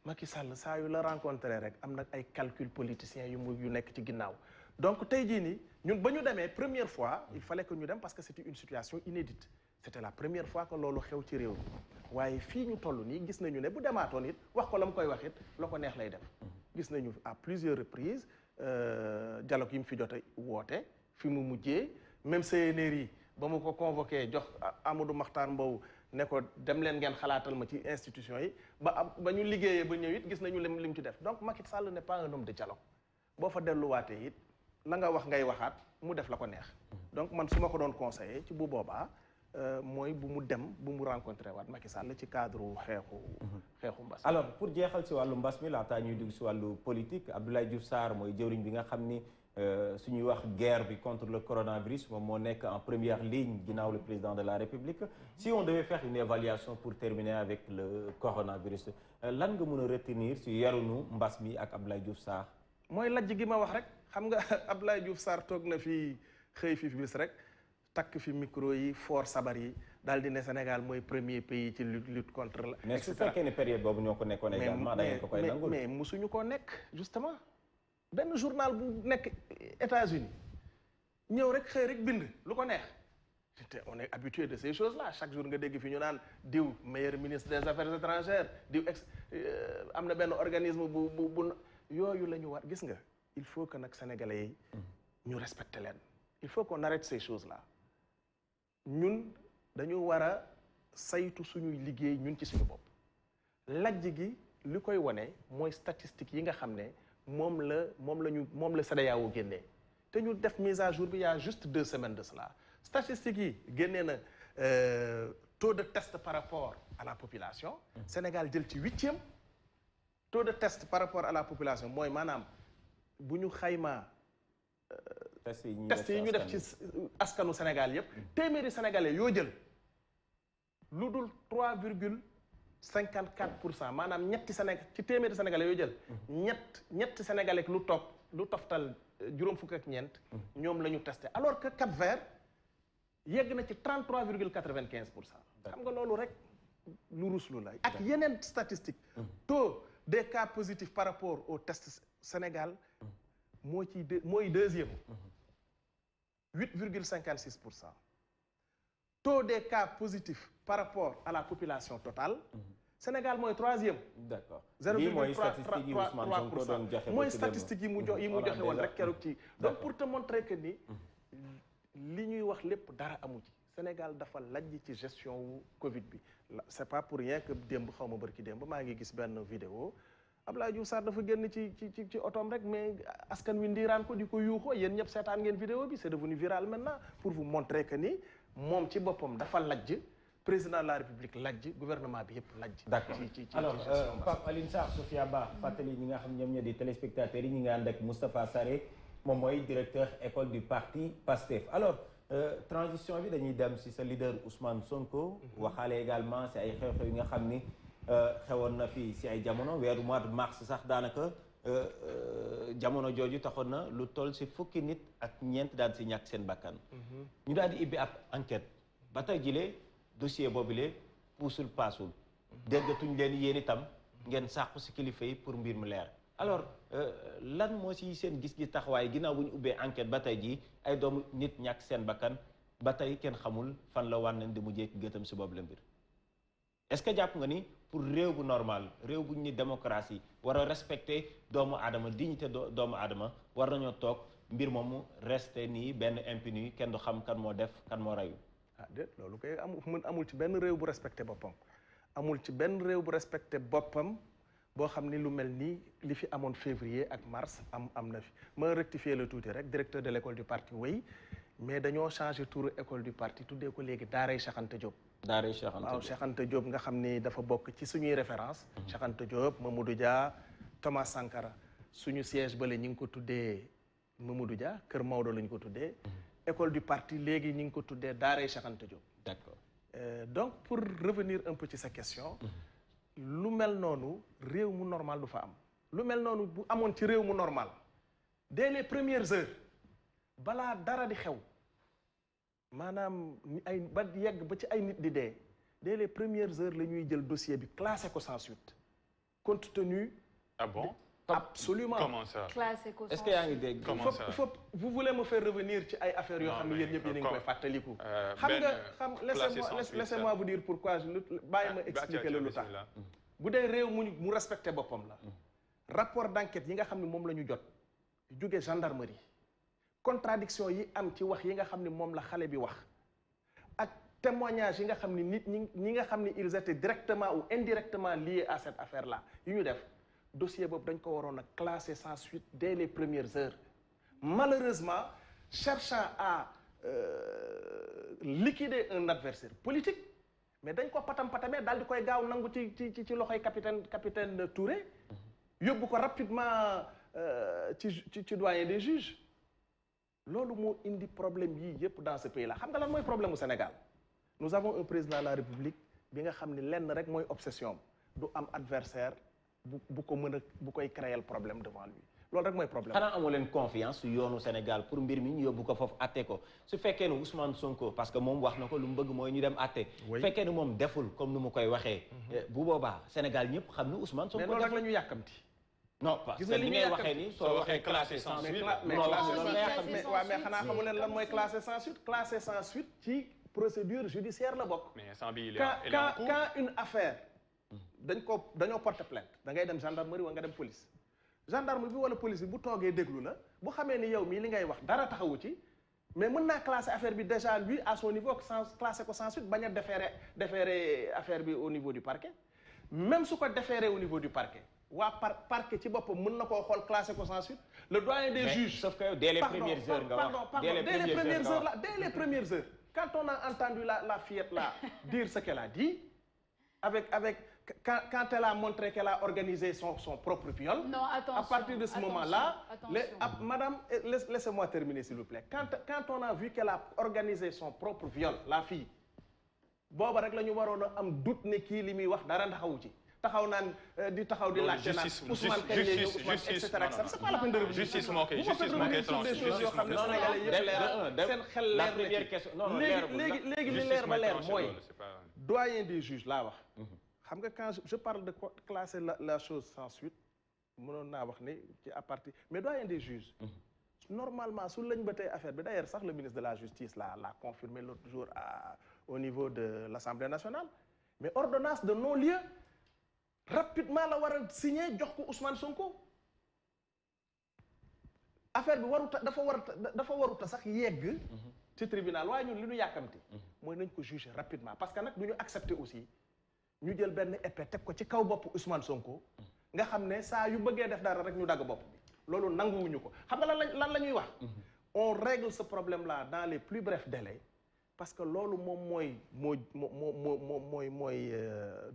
Macky Sall saa yu la rencontré rek am na ay calcul politiciens yu nekk ci ginnaaw donc tey jii nii ñun ba ñu demee première fois il fallait que ñu dem parce que c'était une situation inédite c'était la première fois que loolu xew ci réew mi waaye fii ñu toll nii gis nañu ne bu demaatoon it wax ko la mu koy wax it la ko neex lay def gis nañu à plusieurs reprises dialogue yi mu fi jot a woote fi mu mujjee même CNRI ba mu ko convoqué jox Amadou Makhtar Mbow ne ko dem leen ngeen xalaatal ma ci institution yi ba ñu liggéeyee ba ñëw it gis nañu lim ci def donc Macky Sall n'est pas un homme de dialogue boo fa delluwaatee it la nga wax ngay waxaat mu def la ko neex donc man su ma ko doon conseiller ci bu boobaa mooy bu mu rencontré waat Macky Sall ci cadre xeexu mbas. alors pour jeexal si wàllu mbas mi laataa ñuy dugg si wàllu politique Abdoulaye Diouf Sarr mooy jëwriñ bi nga xam ni suñuy wax guerre bi contre le coronavirus moom moo nekk en première ligne ginnaaw le président de la République si on devait faire une évaluation pour terminer avec le coronavirus lan nga mën a retenir si yarunu mbas mi ak Abdoulaye Diouf Sarr. mooy lajj gi ma wax rek xam nga Abdoulaye Diouf Sarr toog na fi xëy fi bis rek takk fi micro yi fort sabar yi daal di ne Sénégal mooy premier pays ci lutte contre la. mais su fekkee ne période boobu ñoo ko nekkoon également da ngeen ko koy nangul mais musuñu koo nekk justement benn journal bu nekk États-Unis ñëw rek xëy rek bind lu ko neex te on est habitué de ces choses là chaque jour nga dégg fi ñu naan diw meilleur ministre des affaires étrangères diw am na benn organisme bu yooyu la ñu war gis nga il faut que nag sénégalais yi ñu respecter leen il faut qu'on arrête ces choses là ñun dañu war a saytu suñuy liggéey ñun ci suñu bopp lajj gi li koy wane mooy statistiques yi nga xam ne moom la CEDEAO génnee te ñu def mise à jour bi il y a juste 2 semaines de cela statistiques yi génnee na taux de test par rapport à la population Sénégal jël ci 8e taux de test par rapport à la population mooy maanaam bu ñu xaymaa test yi ñu def ci askanu Sénégal yépp téeméeri sénégalais yoo jël lu dul 3,54% maanaam ñetti Sénégal ci téeméeri sénégalais yoo jël ñetti sénégalais lu toftal juróom fukk ak ñeent ñoom la ñu testé alors que Cap-Vert yegg na ci 33,95%. xam nga loolu rek lu ruslu la ak yeneen statistique taux des cas positifs par rapport au test Sénégal mooy 2e 8,56%. taux des cas positifs par rapport à la population totale Sénégal mooy 3e. d'accord 0,33%. mooy statistique yi mu joxe woon rek keroog ci donc pour te montrer que ni li ñuy wax lépp dara amu ci Sénégal dafa lajj ci gestion wu Covid bi c'est pas pour rien que démb xaw ma bërki démb maa ngi gis benn vidéo Abdoulaye Diouf Sarr dafa génn ci otoom rek mais askan wi ndiiraan ko di ko yuuxoo yéen ñëpp seetaan ngeen vidéo bi c'est devenu viral maintenant pour vous montrer que ni moom ci boppam dafa lajj président de la République lajj gouvernement bi yëpp lajj. d'accord alors Pape Alioune Sarr Sophia Ba fàttali ñi nga xam ñoom ñoo di téléspectateurs yi ñi nga ànd ak Moustapha Sarré moom mooy directeur école du parti PASTEF alors transition bi dañuy dem si sa leader Ousmane Sonko. waxaale également si ay xew-xew yi nga xam ni xewoon na fi si ay jamono weeru mois de mars sax daanaka jamono jooju taxoon na lu toll si fukki nit ak ñeent daan si ñàkk seen bakkan. ñu daal di ibbi ab enquête ba tey jile dossier boobule puusul paasul. déggatuñ leen yéen itam ngeen sàqu si kilifa yi pour mbir mu leer. alors lan moo si seen gis-gis taxawaay ginnaaw bu ñu ubbee enquête ba tey jii ay doomu nit ñàkk seen bakkan ba tey kenn xamul fan la wànneen di mujjee ki gëtam si boobu la mbir. est-ce que jàpp nga ni pour réew bu normal réew bu ñu ni démocratie war a respecter doomu aadama dignité doomu aadama war nañoo toog mbir moomu rester nii benn impuni kenn du xam kan moo def kan moo reyu. ah déet loolu koy amul ci benn réew bu respecté boppam amul ci benn réew bu respecté boppam boo xam ni lu mel nii li fi amoon février ak mars am na fi ma rectifier la tuuti rek directeur de l'école du parti wéy mais dañoo changé tour école du parti tuddee ko léegi Daaray Cheikh Anta Diop. Daaray Cheikh Anta Diop waaw Cheikh Anta Diop nga xam ni dafa bokk ci suñuy référence Cheikh Anta Diop Mamadou Dia Thomas Sankara suñu siège bale ñi ngi ko tuddee Mamadou Dia Kër Maodo la ñu ko tuddee. école du parti léegi ñi ngi ko tuddee Daaray Cheikh Anta Diop. d'accord donc pour revenir un peu ci sa question. lu mel noonu réew mu normal du fa am. lu mel noonu bu amoon ci réew mu normal dès les premières heures balaa dara di xew maanaam ay ba yegg ba ci ay nit di dee dès les premières heures la ñuy jël dossier bi classé ko sans suite compte tenu. ah bon. absolument comment ça. classé ko est-ce que yaa ngi dégg. comment ça vous voulez me faire revenir ci ay affaires yoo xam ne yéen ñëpp yéen a ngi koy fàttaliku. laissez-moi vous dire pourquoi bàyyi ma expliquer la lu tax. bu dee réew mu respecté boppam la. rapport d'enquête yi nga xam ne moom la ñu jot jóge gendarmerie contradiction yi am ci wax yi nga xam ne moom la xale bi wax témoignages yi nga xam ni nit ñi nga xam ni ils étaient directement ou indirectement liés à cette affaire là yu ñu def dossier boobu dañ ko waroon a classer sans suite dès les premières heures malheureusement cherchant à liquider un adversaire politique mais dañ ko patamee daal di koy gaaw nangu ci loxoy capitaine Touré yóbbu ko rapidement ci doyen des juges loolu moo indi problème yii yëpp dans ce pays là xam nga lan mooy problème mu Sénégal nous avons un président de la République bi nga xam ni lenn rek mooy obsession du am adversaire bu ko mën a bu koy créer problème devant lui loolu rek mooy problème. xanaa amoo leen confiance su yoonu Sénégal pour mbir mi ñu yóbbu ko foofu atte ko su fekkee ne Ousmane Sonko parce que moom wax na ko lu mu bëgg mooy ñu dem atte. su fekkee ne moom deful comme ni mu koy waxee. bu boobaa Sénégal ñëpp xam ni Ousmane Sonko. mais loolu rek la ñu yàkkamti. non parce que li ngay waxee ni soo waxee classé sans suite. mais xanaa xamu leen lan mooy classé sans suite classé sans suite ci procédure judiciaire la bokk. mais sans bi il est en cours. quand une affaire dañoo porter plainte da ngay dem gendarmerie wala nga dem police. gendarme bi wala police bi bu toogee déglu la bu xamee ni yow mii li ngay wax dara taxawu ci mais mën naa classer affaire bi déjà lui à son niveau sans classer ko sans suite bañ a déférer affaire bi au niveau du parquet même su ko déférer au niveau du parquet waa parquet ci boppam mën na koo xool classer ko sans suite le doyen des juges. sauf que dès les premières heures nga wax dès les premières heures quand on a entendu la fillette là dire ce qu'elle a dit avec quand elle a montré qu'elle a organisé son propre viol. Non, attention. À partir de ce moment-là, madame, laissez-moi terminer s'il vous plaît. Quand on a vu qu'elle a organisé son propre viol, la fille, booba rek la ñu waroon a am doute ne kii li muy wax dara taxawu ci. taxaw naan di taxaw di laajte naan Ousmane kañ lay ñëw Ousmane et cetera c'est pas la peine de revenir. justice moo koy tranché yoo xam ne Sénégalais yëpp leer seen xel leer na ci léegi li leer ba leer mooy doyen des juges laa wax. xam nga quand je parle de classer la chose sans suite mënoon naa wax ni ci à partir mais doyen des juges normalement su lañ ba tey affaire bi d'ailleurs sax le ministre de la justice l'a confirmé l'autre jour au niveau de l'Assemblée nationale mais ordonnance de non-lieu rapidement la war a signer jox ko Ousmane Sonko affaire bi dafa waruta sax yegg ci tribunal waaye ñun li ñu yàkkamti mooy nañ ko juger rapidement parce que nag du ñu accepter aussi ñu jël benn épée teg ko ci kaw bopp Ousmane Sonko nga xam ne saa yu bëggee def dara rek ñu dagg bopp bi loolu nanguwuñu ko xam nga lan la ñuy wax on règle ce problème là dans les plus brefs délais parce que loolu moom mooy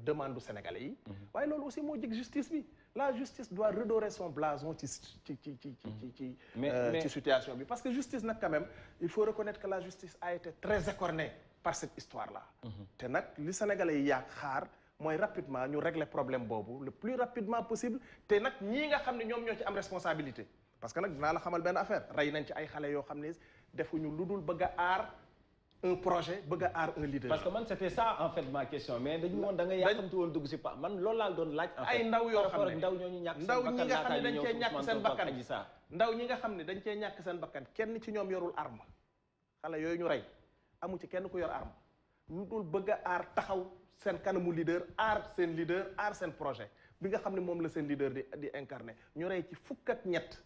demande du Sénégalais yi waaye loolu aussi moo jëg justice bi la justice doit redorer son blason ci situation bi parce que justice nag quand même il faut reconnaître que la justice a été très écornée par cette histoire là te nag li Sénégalais yi xaar mooy rapidement ñu régler problème boobu le plus rapidement possible te nag ñii nga xam ne ñoom ñoo ci am responsabilité parce que nag dinaa la xamal benn affaire rey nañ ci ay xale yoo xam ne defuñu lu dul bëgg a aar un projet bëgg a aar un leader. parce que man c'était ça en fait ma question mais dañu woon da nga yàkkamti woon dugg si pa man loolu laa doon laaj. en fait ay ndaw yoo xam ne ndaw ñooñu ñàkk ndaw ñi nga xam ne dañ cee ñàkk seen bakkan ndaw ñi nga xam ne dañ cee ñàkk seen bakkan kenn ci ñoom yorul arme xale yooyu ñu rey amu ci kenn ku yor arme lu dul bëgg a aar taxaw seen kanamu leader aar seen projet bi nga xam ne moom la seen leader di incarner ñu rey ci fukk ak ñett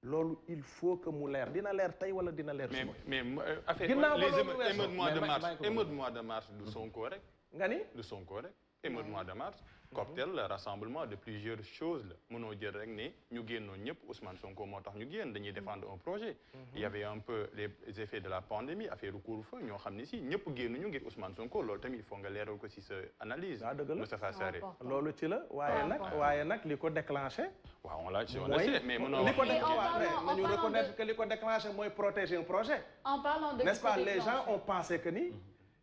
loolu il faut que mu leer dina leer tey wala dina leer suba. mais affaire les émeutes mois de mars du Sonko rek. nga ni du Sonko rek émeute mois de mars. cocktail la rassemblement de plusieurs choses la mënoo jël rek ne ñu génnoon ñëpp Ousmane Sonko moo tax ñu génn dañuy défendre un projet. il y avait un peu les effets de la pandémie affaire couvre-feu ñoo xam ne si ñëpp génnuñu ngir Ousmane Sonko loolu tamit il faut nga leeral ko si sa analyse. waaw dëgg la Moustapha Sarré loolu ci la waaye nag li ko déclenché. waaw on l'a sait mais mënoo li ko nañu reconnaître que li ko déclenché mooy protéger un projet. en parlant de n'est-ce pas les gens ont pensé que ni.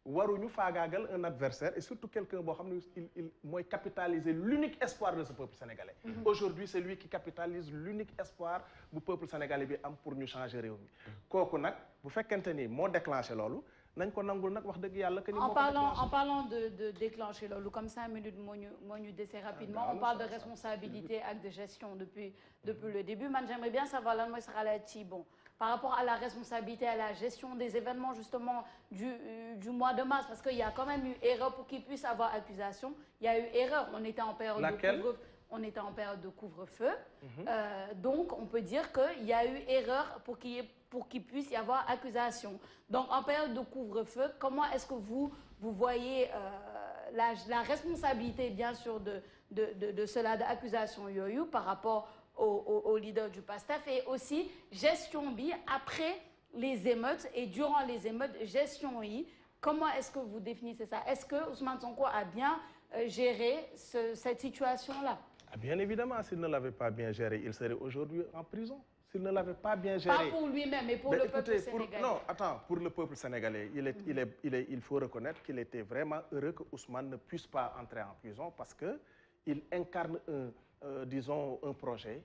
waruñu faagaagal un adversaire et surtout quelqu'un boo xam ne il mooy capitaliser l'unique espoir de ce peuple sénégalais. Aujourd'hui c'est lui qui capitalise l'unique espoir bu peuple sénégalais bi am pour ñu changer réew mi. kooku nag bu fekkente ni moo déclenché loolu nañ ko nangul nag wax dëgg yàlla que ni moo ko déclenché. En parlant de déclencher loolu comme 5 minutes moo ñu dese rapidement on parle de responsabilité ak de gestion depuis le début man j'aimerais bien savoir lan mooy sa xalaat ci bon. Par rapport à la responsabilité, à la gestion des événements justement du mois de mars, parce qu'il y a quand même eu erreur pour qu'il puisse avoir accusation. Il y a eu erreur, on était en période de couvre-feu. on était en période de couvre-feu. Donc, on peut dire qu'il y a eu erreur pour qu'il puisse y avoir accusation. Donc, en période de couvre-feu, comment est-ce que vous voyez la responsabilité, bien sûr, de cela, d'accusation yoyu par rapport au leader du PASTEF et aussi gestion bi après les émeutes et durant les émeutes, gestion yi. Comment est-ce que vous définissez ça? Est-ce que Ousmane Sonko a bien géré cette situation-là? Bien évidemment, s'il ne l'avait pas bien géré, il serait aujourd'hui en prison. S'il ne l'avait pas bien géré... Pas pour lui-même, mais pour le peuple sénégalais. Non, attends, pour le peuple sénégalais, il faut reconnaître qu'il était vraiment heureux que Ousmane ne puisse pas entrer en prison parce qu'il incarne disons, un projet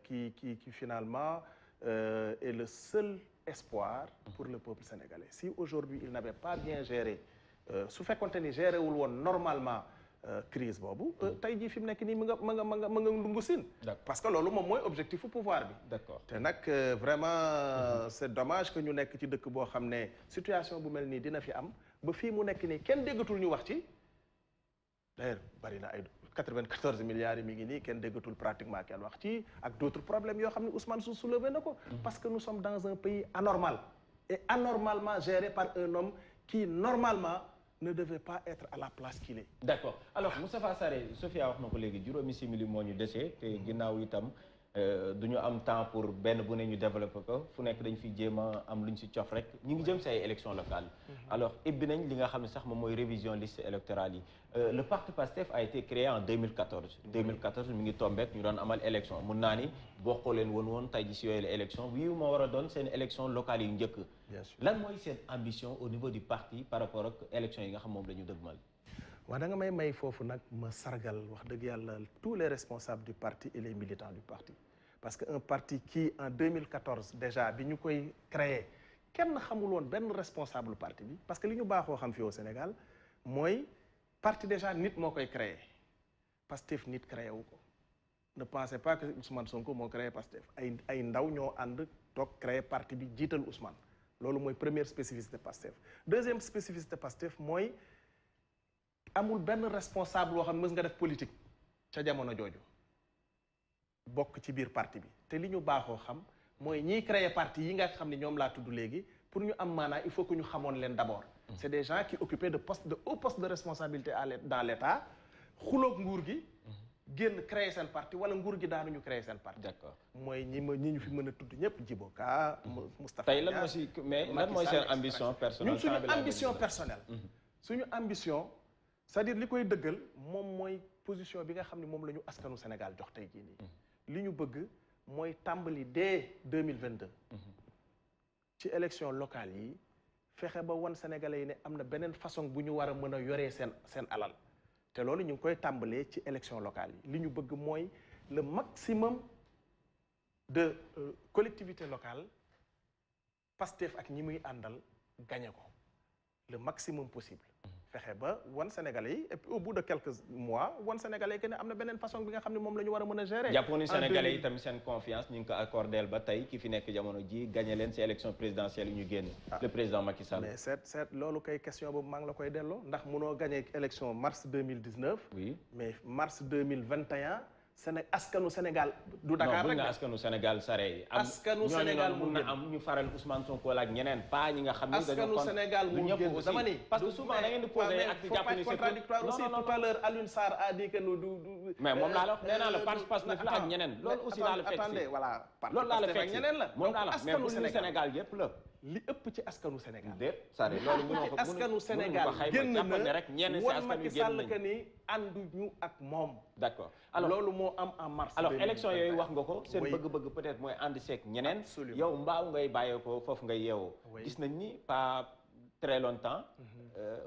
qui finalement est le seul espoir pour le peuple sénégalais. Si aujourd'hui il n'avait pas bien géré, su fekkoonte ni géré wul woon normalement crise boobu, tey jii fi mu nekk nii mu nga ndungu siin. Parce que loolu moom mooy objectif pouvoir bi. D'accord. Te nag vraiment c'est dommage que ñu nekk ci dëkk boo xam ne situation bu mel nii dina fi am ba fii mu nekk nii kenn déggatul ñu wax ci. D'ailleurs bari na ay 94 milliards yi mi ngi nii kenn déggatul pratiquement kenn wax ci ak d'autres problèmes yoo xam ne Ousmane soulevé na ko. Parce que nous sommes dans un pays anormal et anormalement géré par un homme qui normalement ne devait pas être à la place qu'il est. D'accord. Alors Moustapha Sarré Sophia wax na ko léegi juróomi simili moo ñu desee te ginnaaw itam du ñu am temps pour benn bu ne ñu développé ko fu nekk dañ fi jéem a am lu ñu si cof rek ñu ngi jëm si ay élections locales. Alors ibbi nañ li nga xam ne sax moom mooy révision liste électorale yi. Le parti PASTEF a été créé en 2014. 2014 mi ngi tombeek ñu doon amal élection mun naa ni bokkoo leen woon tey ji si yooyu la élection bii moo war a doon seen élection locale yu njëkk. Bien sûr. Lan mooy seen ambition au niveau du parti par rapport ak élection yi nga xam moom la ñu dëgmal. waaw da nga may foofu nag ma sargal wax dëgg yàlla tous les responsables du parti et les militants du parti parce que un parti qui en 2014 déjà bi ñu koy créé kenn xamul woon benn responsable parti bi parce que li ñu baaxoo xam fii au Sénégal mooy parti déjà nit moo koy créé Pastef nit créé wu ko ne pensez pas que Ousmane Sonko moo créé Pastef ay ndaw ñoo ànd toog créé parti bi jiital Ousmane loolu mooy première spécificité Pastef. Deuxième spécificité Pastef mooy amul benn responsable boo xam ne mës nga def politique ca jamono jooju bokk ci biir parti bi te li ñu baaxoo xam mooy ñiy créer parti yi nga xam ne ñoom laa tudd léegi pour ñu am maanaa il faut que ñu xamoon leen d'abord. C'est des gens qui occupaient de hauts postes de responsabilité dans l'État xuloog nguur gi génn créer seen parti wala nguur gi daanuñu créer seen parti. D'accord mooy ñi ñu fi mën a tudd ñëpp Djibo Ka Moustapha tey lan moo si mais lan mooy seen ambition personnelle. ñun suñu ambition personnelle. suñu ambition c'est-à-dire li koy dëggal moom mooy position bi nga xam ne moom la ñu askanu Sénégal jox tey jii nii. li ñu bëgg mooy tàmbali dès 2022. ci élection locale yi fexe ba wan Sénégalais yi ne am na beneen façon bu ñu war a mën a yoree seen alal te loolu ñu ngi koy tàmbalee ci élection locale yi li ñu bëgg mooy le maximum de collectivités locales Pastef ak ñi muy àndal gagné ko le maximum possible. fexe ba wan Sénégalais yi et puis au bout de quelques mois wan Sénégalais que ne am na beneen façon bi nga xam ne moom la ñu war a mën a gérer. jàppoon ni Sénégalais yi tamit seen confiance ñu ngi ko accordeel ba tey ki fi nekk jamono ji gagné leen ci élection présidentielle yi ñu génn. Le président Macky Sall. mais seet loolu kay question boobu maa ngi la koy delloo ndax mënoo gagné élection mars 2019. oui mais mars 2021. askanu Sénégal du Dakar rek. non askanu Sénégal Sarré. askanu Sénégal mun na am ñu faral Ousmane Sonko ak ñeneen pas ñi nga xam ne. askanu Sénégal mu génn dama ni. parce que souvent da ngeen di poser ak di jàpp ni c'est contradictoire aussi tout à l'heure Alioune Sarr a dit que nous du. mais moom laa la wax nee naa la participation la ak ñeneen. loolu aussi laa la fekk attendez voilà. loolu laa la fekk ñeneen la. moom laa la mais bu ñu Sénégal yëpp la. li ëpp ci askanu Sénégal. déet Sarré loolu mënoo ko askanu Sénégal génn na rek ñenn si askan wi génn nañu que ni ànduñu ak moom. d'accord alors loolu moo am en mars. alors élection yooyu wax nga ko seen bëgg-bëgg peut-être mooy ànd seeg ñeneen. yow mbaaw ngay bàyyeekoo foofu ngay yeewoo. gis nañ ni pas très longtemps.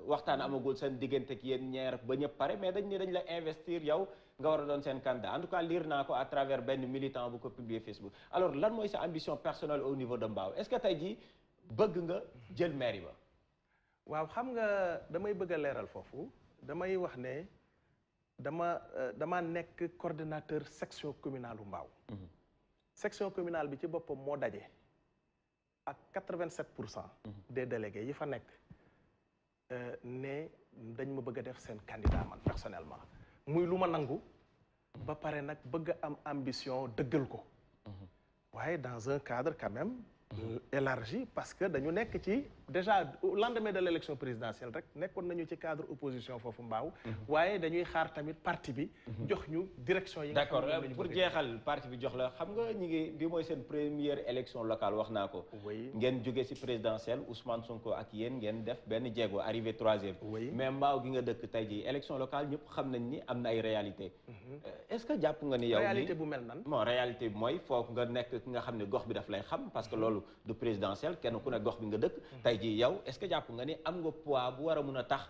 waxtaan amagul seen diggante ak yéen ñeer ba ñëpp pare mais dañ ne dañ la investir yow nga war a doon seen candidat en tout cas lire naa ko à travers benn militant bu ko publier Facebook. alors lan mooy sa ambition personnelle au niveau de Mbao est-ce que tey jii bëgg nga jël mairie ba. waaw xam nga damay bëgg a leeral foofu damay wax ne dama nekk coordonnateur section communale u Mbao. section communale bi ci boppam moo daje ak 87% des délégués yi fa nekk ne dañ ma bëgg a def seen candidat man personnellement muy lu ma nangu ba pare nag bëgg a am ambition dëggal ko waaye dans un cadre quand même élargi parce que dañu nekk ci déjà au lendemain de l'élection présidentielle rek nekkoon nañu ci cadre opposition foofu mbaaw waaye dañuy xaar tamit parti bi jox ñu direction yi nga xam ne d'accord pour jeexal parti bi jox la xam nga ñi ngi bi mooy seen première élection locale wax naa ko ngeen jógee ci présidentielle Ousmane Sonko ak yéen ngeen def benn jéego arrivé 3e mais mbaaw gi nga dëkk tey ji élection locale ñëpp xam nañ ni am na ay réalité est-ce que jàpp nga ni yow réalité bu mel nan bon réalité bi mooy foog nga nekk ki nga xam ne gox bi daf lay xam parce que loolu du présidentiel kenn ku ne gox bi nga dëkk tey ji yow est-ce que jàpp nga ni am nga poids bu war a mun a tax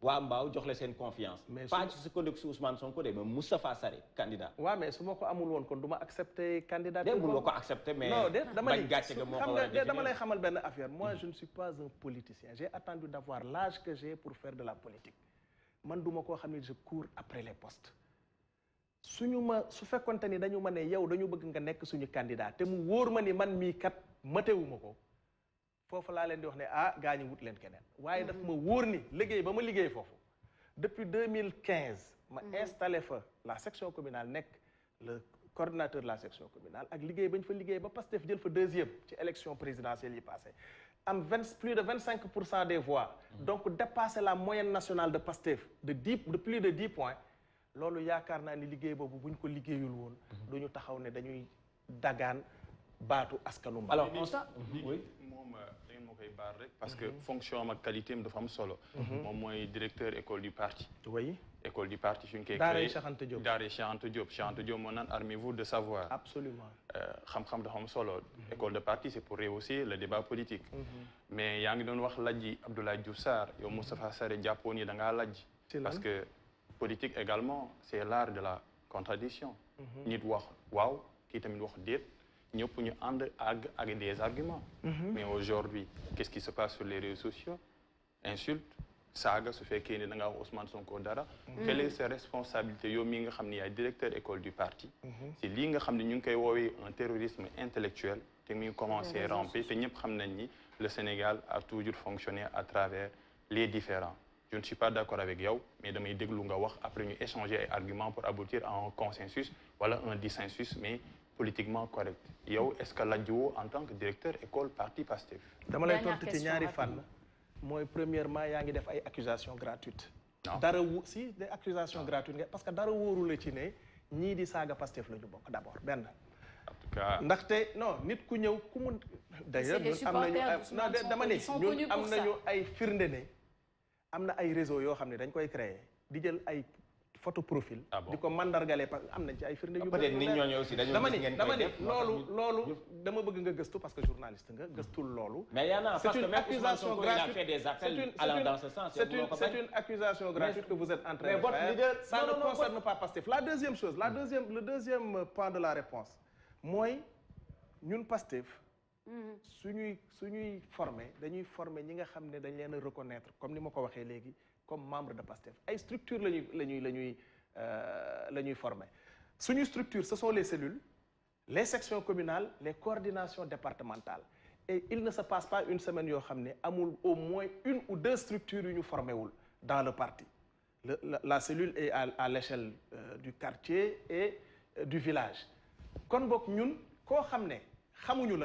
waa mbaaw jox la seen confiance pas ci sukkandiku si Ousmane Sonko de mais Moustapha Sarré candidat waaw mais su ma ko amul woon kon du ma accepter candidat de mun nga ko accepter mais non dama bañ gàcce ga moo ko war a dama lay xamal benn affaire moi je ne suis pas un politicien j'ai attendu d'avoir l'âge que j'ai pour faire de la politique man duma koo xam ne je cours après les postes su fekkonte ni dañu ma ne yow dañu bëgg nga nekk suñu candidat te mu wóor ma ni man mii kat matewuma ko foofu laa leen di wax ne ah gaa ñi wut leen keneen waaye daf ma wóor ni liggéey ba ma liggéey foofu depuis 2015 ma installé fa la section communale nekk le coordinateur de la section communale ak liggéey bañ fa liggéey ba Pastef jël fa 2e ci élection présidentielle yi passé am plus de 25% des voix donc dépasser la moyenne nationale de Pastef de plus de 10 points loolu yaakaar naa ni liggéey boobu buñ ko liggéeyul woon duñu taxaw ne dañuy dagaan baatu askanu Mbaaw. alors oui moom da ngeen ma koy baar rek parce que fonction ak qualité am dafa am solo moom mooy directeur école du parti oui école du parti fi ñu koy Daaray Cheikh Anta Diop Daaray Cheikh Anta Diop Cheikh Anta Diop moo naan armez-vous de savoir absolument xam-xam dafa am solo école de parti c'est pour rehausser le débat politique mais yaa ngi doon wax lajji Abdoulaye Diouf Sarr yow Moustapha Sarré jàppoon yi da ngaa lajji parce que politique également c'est l'art de la contradiction nit wax waaw kii tamit wax déet ñëpp ñu ànd ak des arguments mais aujourd'hui qu'est-ce qui se passe sur les réseaux sociaux insulte saaga su fekkee ni da nga wax Ousmane Sonko dara quelle est sa responsabilité yow mi nga xam ne yaay directeur école du parti c'est lii nga xam ne ñu ngi koy woowee un terrorisme intellectuel te muy commencé ramper te ñëpp xam nañ ni le Sénégal a toujours fonctionné à travers les différends je ne suis pas d'accord avec yow mais damay déglu nga wax après ñu échanger ay arguments pour aboutir à un consensus wala un dissensus mais politiquement correct yow est-ce que lajjoo en tant que directeur école parti Pastef dama lay tontu ci ñaari fànn mooy premièrement yaa ngi def ay accusations gratuites dara si des accusations gratuites parce que dara wóoru la ci ne ñii di saaga Pastef la ñu bokk d'abord benn en tout cas ndaxte non nit ku ñëw ku mu d'ailleurs ñun am nañu non dama ne ñun am nañu ay firnde ne am na ay réseau yoo xam ne dañ koy créer di jël ay photo profil di ko mandargalee parce que am nañ ci ay firnde yu peut-être nit ñooñu aussi dañoo dama ni loolu dama bëgg nga gëstu parce que journaliste nga gëstul loolu mais y en a parce que même Ousmane Sonko il a fait des appels allant dans ce sens c'est une accusation gratuite que vous êtes en train de faire ça ne concerne pas Pastef la deuxième chose le deuxième point de la réponse mooy ñun Pastef suñuy former dañuy former ñi nga xam ne dañ leen a reconnaître comme ni ma ko waxee léegi comme membre de Pastef ay structure la ñuy former suñuy structure ce sont les cellules les sections communales les coordinations départementales et il ne se passe pas une semaine yoo xam ne amul au moins une ou deux structures yu ñu formé wul dans le parti la cellule est à l'échelle du quartier et du village kon boog ñun koo xam ne xamuñu la